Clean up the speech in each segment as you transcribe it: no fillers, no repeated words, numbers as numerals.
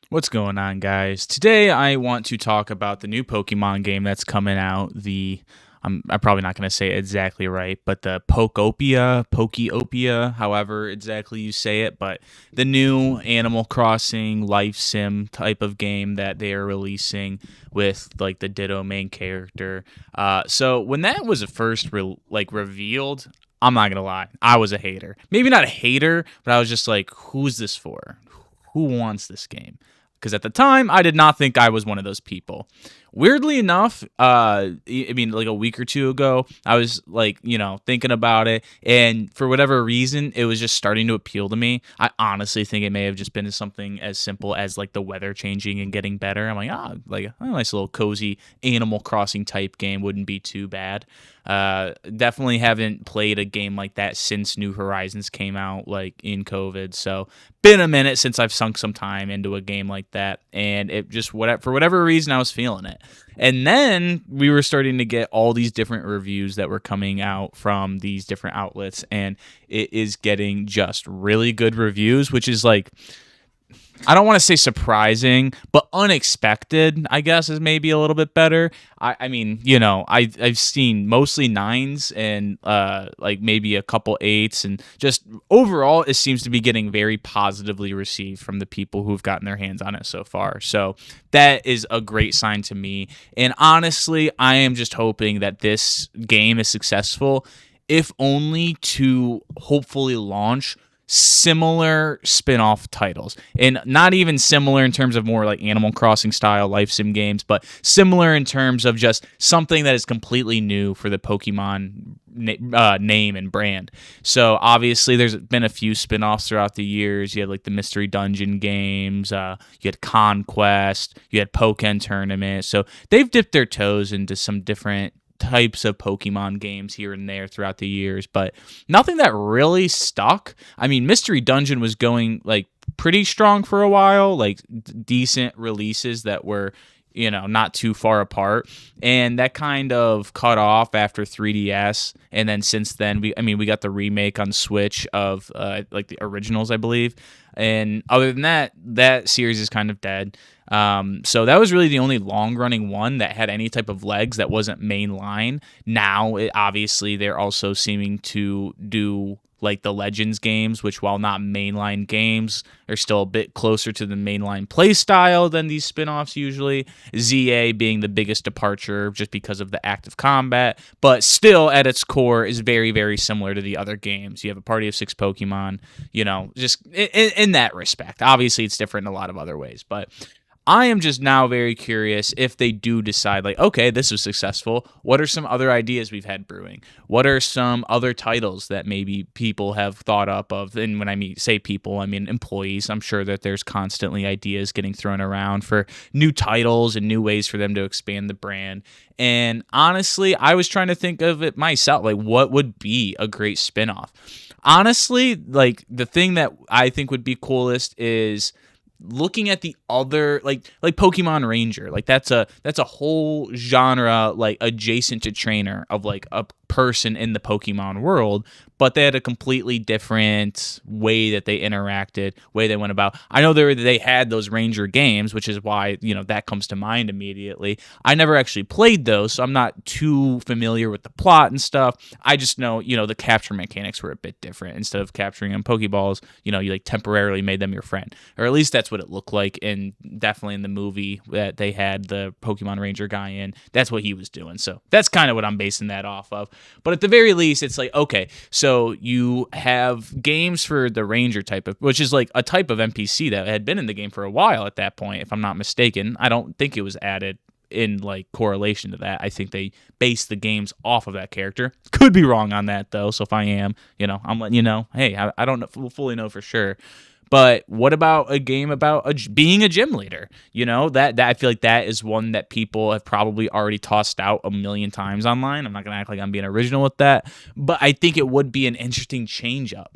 What's going on, guys? Today I want to talk about the new Pokemon game that's coming out. I'm probably not going to say it exactly right, but the Pokopia, however exactly you say it, but the new Animal Crossing life sim type of game that they are releasing with like the Ditto main character. So when that was first revealed, I'm not gonna lie, I was a hater. Maybe not a hater, but I was just like, who's this for? Who wants this game? Because at the time I did not think I was one of those people. Weirdly enough, I mean, like a week or two ago, I was like, thinking about it, and for whatever reason, it was just starting to appeal to me. I honestly think it may have just been something as simple as like the weather changing and getting better. I'm like, like a nice little cozy Animal Crossing type game wouldn't be too bad. Definitely haven't played a game like that since New Horizons came out, like in COVID. So been a minute since I've sunk some time into a game like that, and it just for whatever reason I was feeling it. And then we were starting to get all these different reviews that were coming out from these different outlets, and it is getting just really good reviews, which is like I don't want to say surprising, but unexpected, I guess, is maybe a little bit better. I mean, I've seen mostly nines and like maybe a couple eights, and just overall, it seems to be getting very positively received from the people who've gotten their hands on it so far. So that is a great sign to me. And honestly, I am just hoping that this game is successful, if only to hopefully launch similar spin-off titles, and not even similar in terms of more like Animal Crossing style life sim games, but similar in terms of just something that is completely new for the Pokemon name and brand. So obviously there's been a few spin-offs throughout the years. You had like the Mystery Dungeon games, you had Conquest, you had Pokken Tournament. So they've dipped their toes into some different types of Pokemon games here and there throughout the years, but nothing that really stuck. I mean, Mystery Dungeon was going like pretty strong for a while, like decent releases that were, not too far apart, and that kind of cut off after 3DS. And then since then, we got the remake on Switch of like the originals, I believe. And other than that, that series is kind of dead. So that was really the only long running one that had any type of legs that wasn't mainline. Now, obviously, they're also seeming to do like the Legends games, which, while not mainline games, are still a bit closer to the mainline play style than these spin-offs usually. ZA being the biggest departure just because of the active combat, but still at its core is very, very similar to the other games. You have a party of 6 Pokemon, just in that respect. Obviously, it's different in a lot of other ways, but I am just now very curious if they do decide, like, okay, this was successful. What are some other ideas we've had brewing? What are some other titles that maybe people have thought up of? And when say people, I mean employees. I'm sure that there's constantly ideas getting thrown around for new titles and new ways for them to expand the brand. And honestly, I was trying to think of it myself, like what would be a great spinoff. Honestly, like the thing that I think would be coolest is looking at the other like Pokemon Ranger. Like that's a whole genre like adjacent to trainer of like a person in the Pokemon world, but they had a completely different way that they interacted, way they went about. I know they had those Ranger games, which is why, that comes to mind immediately. I never actually played those, so I'm not too familiar with the plot and stuff. I just know, the capture mechanics were a bit different. Instead of capturing them Pokeballs, you like temporarily made them your friend. Or at least that's what it looked like, and definitely in the movie that they had the Pokemon Ranger guy in, that's what he was doing. So that's kind of what I'm basing that off of. But at the very least, it's like, okay, so you have games for the Ranger type of, which is like a type of NPC that had been in the game for a while at that point, if I'm not mistaken. I don't think it was added in like correlation to that. I think they based the games off of that character. Could be wrong on that though. So if I am, I'm letting you know, hey, I don't fully know for sure. But what about a game about being a gym leader? That I feel like that is one that people have probably already tossed out a million times online. I'm not gonna act like I'm being original with that, but I think it would be an interesting change up.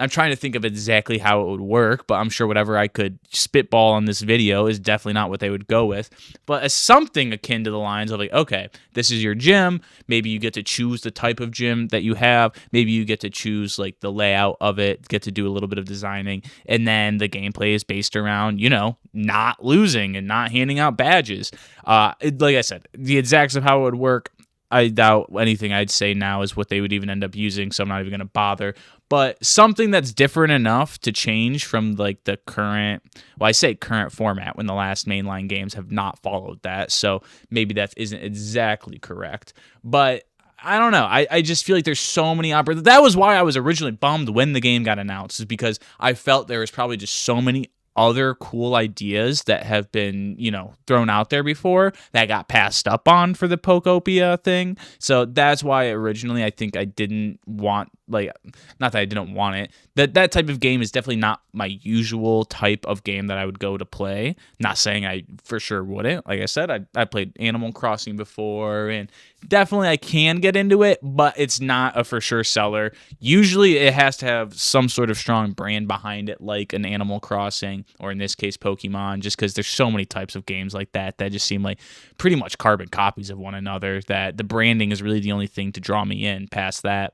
I'm trying to think of exactly how it would work, but I'm sure whatever I could spitball on this video is definitely not what they would go with. But as something akin to the lines of like, okay, this is your gym. Maybe you get to choose the type of gym that you have. Maybe you get to choose like the layout of it, get to do a little bit of designing. And then the gameplay is based around, not losing and not handing out badges. Like I said, the exacts of how it would work, I doubt anything I'd say now is what they would even end up using, so I'm not even going to bother. But something that's different enough to change from like the current, well, I say current format when the last mainline games have not followed that, so maybe that isn't exactly correct. But I don't know. I just feel like there's so many opportunities. That was why I was originally bummed when the game got announced, is because I felt there was probably just so many other cool ideas that have been, thrown out there before that got passed up on for the Pokopia thing. So that's why originally I think I didn't want, like, not that I didn't want it. That type of game is definitely not my usual type of game that I would go to play. Not saying I for sure wouldn't. Like I said, I played Animal Crossing before, and definitely I can get into it, but it's not a for sure seller. Usually it has to have some sort of strong brand behind it, like an Animal Crossing, or in this case Pokemon, just because there's so many types of games like that just seem like pretty much carbon copies of one another, that the branding is really the only thing to draw me in past that.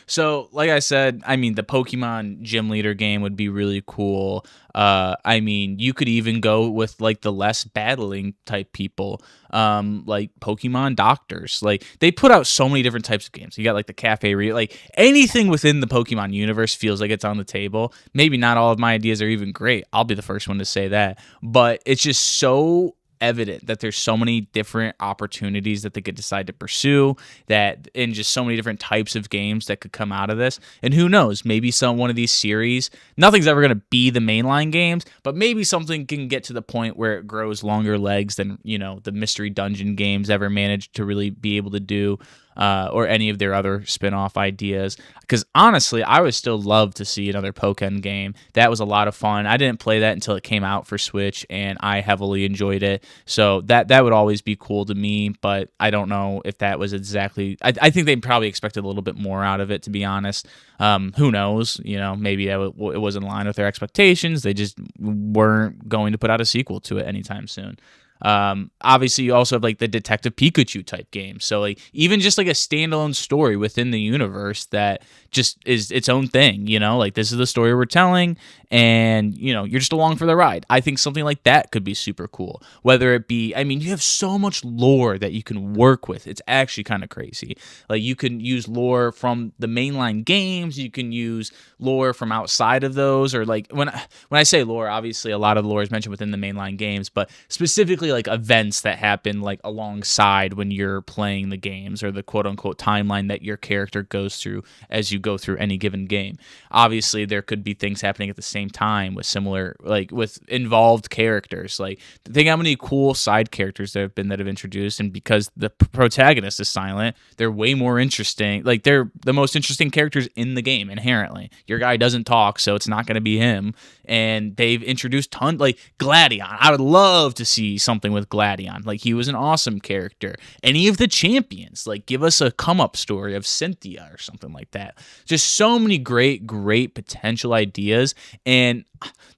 So, like I said, I mean, the Pokemon Gym Leader game would be really cool. I mean, you could even go with like the less battling type people, like Pokemon Doctors. Like they put out so many different types of games. You got like the Cafe like anything within the Pokemon universe feels like it's on the table. Maybe not all of my ideas are even great. I'll be the first one to say that, but it's just so evident that there's so many different opportunities that they could decide to pursue, that in just so many different types of games that could come out of this. And who knows, maybe one of these series, nothing's ever going to be the mainline games, but maybe something can get to the point where it grows longer legs than the mystery dungeon games ever managed to really be able to do, or any of their other spin-off ideas. Because honestly, I would still love to see another Pokemon game. That was a lot of fun. I didn't play that until it came out for Switch, and I heavily enjoyed it. So that would always be cool to me, but I don't know if that was exactly... I think they probably expected a little bit more out of it, to be honest. Who knows? Maybe it was in line with their expectations. They just weren't going to put out a sequel to it anytime soon. Obviously you also have like the Detective Pikachu type game, so like even just like a standalone story within the universe that just is its own thing, like this is the story we're telling, and you're just along for the ride. I think something like that could be super cool. Whether it be, I mean, you have so much lore that you can work with. It's actually kind of crazy. Like you can use lore from the mainline games, you can use lore from outside of those, or like when I say lore, obviously a lot of the lore is mentioned within the mainline games, but specifically like events that happen like alongside when you're playing the games, or the quote unquote timeline that your character goes through as you go through any given game. Obviously there could be things happening at the same time with similar, like with involved characters. Like think how many cool side characters there have been that have introduced, and because the protagonist is silent, they're way more interesting. Like they're the most interesting characters in the game inherently. Your guy doesn't talk, so it's not going to be him. And they've introduced tons, like Gladion. I would love to see something with Gladion. Like he was an awesome character. Any of the champions, like give us a come up story of Cynthia or something like that. Just so many great potential ideas. And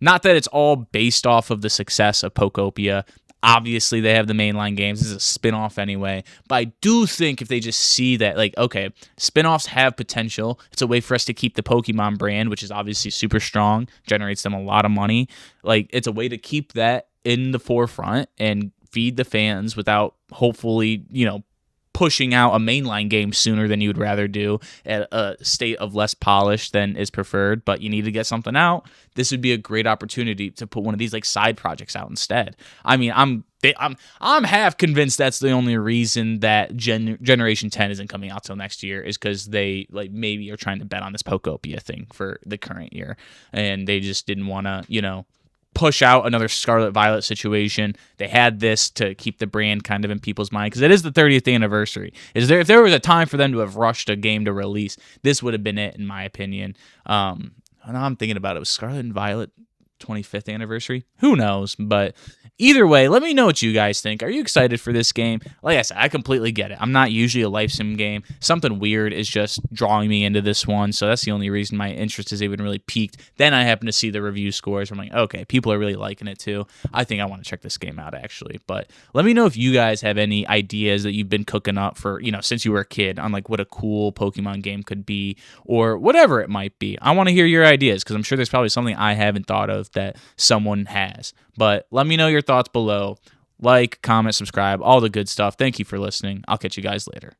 not that it's all based off of the success of Pokopia. Obviously, they have the mainline games. This is a spin-off anyway. But I do think if they just see that, like, okay, spin-offs have potential. It's a way for us to keep the Pokemon brand, which is obviously super strong, generates them a lot of money. Like, it's a way to keep that in the forefront and feed the fans without hopefully, pushing out a mainline game sooner than you would rather do at a state of less polish than is preferred, but you need to get something out. This would be a great opportunity to put one of these like side projects out instead. I mean, I'm half convinced that's the only reason that Generation 10 isn't coming out till next year, is because they like maybe are trying to bet on this Pokopia thing for the current year, and they just didn't want to, push out another Scarlet Violet situation. They had this to keep the brand kind of in people's mind, because it is the 30th anniversary. If there was a time for them to have rushed a game to release, this would have been it, in my opinion. Now I'm thinking about it. Was Scarlet and Violet 25th anniversary? Who knows? But Either way, let me know what you guys think. Are you excited for this game? Like I said, I completely get it. I'm not usually a life sim game. Something weird is just drawing me into this one, so that's the only reason my interest has even really peaked. Then I happen to see the review scores. I'm like, okay, people are really liking it too. I think I want to check this game out actually. But let me know if you guys have any ideas that you've been cooking up for, since you were a kid on like what a cool Pokemon game could be or whatever it might be. I want to hear your ideas because I'm sure there's probably something I haven't thought of that someone has. But let me know your thoughts below. Like, comment, subscribe, all the good stuff. Thank you for listening. I'll catch you guys later.